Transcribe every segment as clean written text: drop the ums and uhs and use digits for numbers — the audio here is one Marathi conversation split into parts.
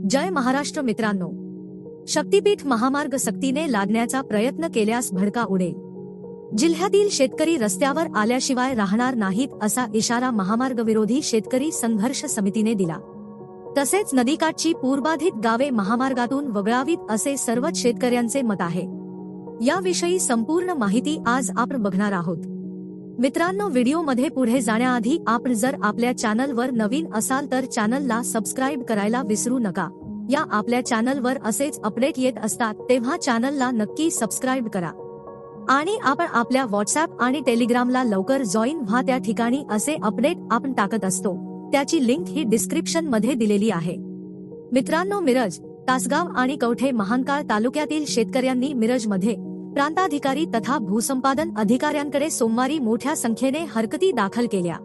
जय महाराष्ट्र मित्रांनो, शक्तीपीठ महामार्ग सक्तीने लादण्याचा प्रयत्न केल्यास भडका उडेल. जिल्ह्यातील शेतकरी रस्त्यावर आल्याशिवाय राहणार नाहीत असा इशारा महामार्ग विरोधी शेतकरी संघर्ष समितीने दिला. तसेच नदीकाठची पूरबाधित गावे महामार्गातून वगळावीत असे सर्वच शेतकऱ्यांचे मत आहे. याविषयी संपूर्ण माहिती आज आपण बघणार आहोत. मित्रांनो, व्हिडिओमध्ये पुढे जाण्याआधी आपण जर आपल्या चॅनलवर नवीन असाल तर चॅनलला सबस्क्राईब करायला विसरू नका. या आपल्या चॅनलवर असेच अपडेट येत असतात, तेव्हा चॅनलला नक्की सबस्क्राईब करा. आणि आपण आपल्या व्हॉट्सअप आणि टेलिग्रामला लवकर जॉईन व्हा. त्या ठिकाणी असे अपडेट आपण टाकत असतो, त्याची लिंक ही डिस्क्रिप्शन मध्ये दिलेली आहे. मित्रांनो, मिरज, तासगाव आणि कवठे महांकाळ तालुक्यातील शेतकऱ्यांनी मिरजमध्ये प्रांताधिकारी तथा भूसंपादन अधिकाऱ्यांकडे सोमवारी मोठ्या संख्येने हरकती दाखल केल्या.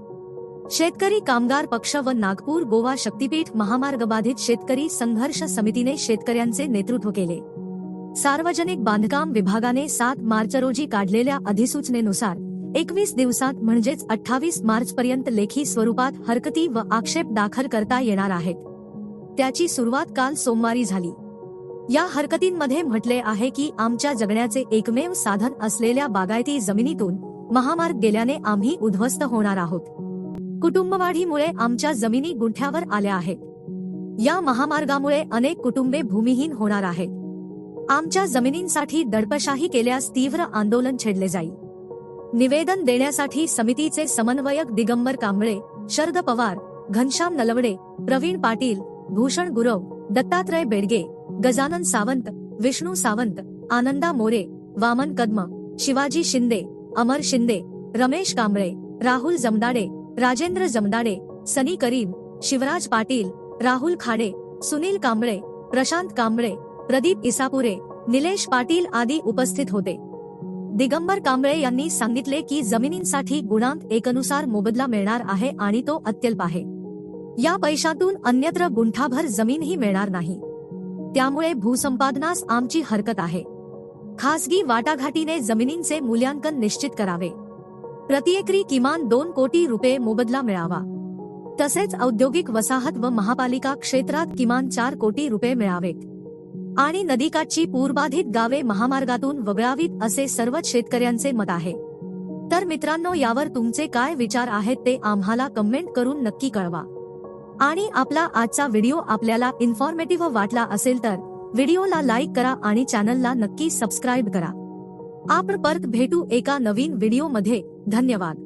शेतकरी कामगार पक्ष व नागपूर गोवा शक्तीपीठ महामार्ग बाधित शेतकरी संघर्ष समितीने शेतकऱ्यांचे नेतृत्व केले. सार्वजनिक बांधकाम विभागाने 7 मार्च रोजी काढलेल्या अधिसूचनेनुसार 21 दिवसात म्हणजेच 28 मार्च पर्यंत लेखी स्वरूपात हरकती व आक्षेप दाखल करता येणार आहेत. त्याची सुरुवात काल सोमवारी झाली. या हरकतींमध्ये म्हटले आहे की आमच्या जगण्याचे एकमेव साधन असलेल्या बागायती जमिनीतून महामार्ग गेल्याने आम्ही उद्ध्वस्त होणार आहोत. कुटुंबवाढीमुळे आमच्या जमिनी गुंठ्यावर आल्या आहेत. या महामार्गामुळे अनेक कुटुंबे भूमिहीन होणार आहेत. आमच्या जमिनींसाठी दडपशाही केल्यास तीव्र आंदोलन छेडले जाईल. निवेदन देण्यासाठी समितीचे समन्वयक दिगंबर कांबळे, शरद पवार, घनश्याम नलवडे, प्रवीण पाटील, भूषण गुरव, दत्तात्रय बेडगे, गजानन सावंत, विष्णू सावंत, आनंदा मोरे, वामन कदम, शिवाजी शिंदे, अमर शिंदे, रमेश कांबळे, राहुल जमदाडे, राजेंद्र जमदाडे, सनी करीम, शिवराज पाटील, राहुल खाडे, सुनील कांबळे, प्रशांत कांबळे, प्रदीप इसापुरे, निलेश पाटील आदी उपस्थित होते. दिगंबर कांबळे यांनी सांगितले की जमिनींसाठी गुणांक 1 नुसार मोबदला मिळणार आहे आणि तो अत्यल्प आहे. या पैशातून अन्यत्र गुंठाभर जमीनही मिळणार नाही. त्यामुळे भूसंपादनास आमची हरकत आहे. खासगी वाटाघाटीने जमिनींचे मूल्यांकन निश्चित करावे. प्रतिएकरी किमान 2 कोटी रुपये मोबदला मिळावा. तसेच औद्योगिक वसाहत व महापालिका क्षेत्रात किमान 4 कोटी रुपये मिळावेत. आणि नदीकाठची पूरबाधित गावे महामार्गातून वगळावीत असे सर्वच शेतकऱ्यांचे मत आहे. तर मित्रांनो, यावर तुमचे काय विचार आहेत ते आम्हाला कमेंट करून नक्की कळवा. आणि आपला आजचा व्हिडिओ आपल्याला इन्फॉर्मेटिव्ह वाटला असेल तर व्हिडिओला लाईक करा आणि चॅनलला नक्की सबस्क्राईब करा. आपण परत भेटू एका नवीन व्हिडिओमध्ये. धन्यवाद.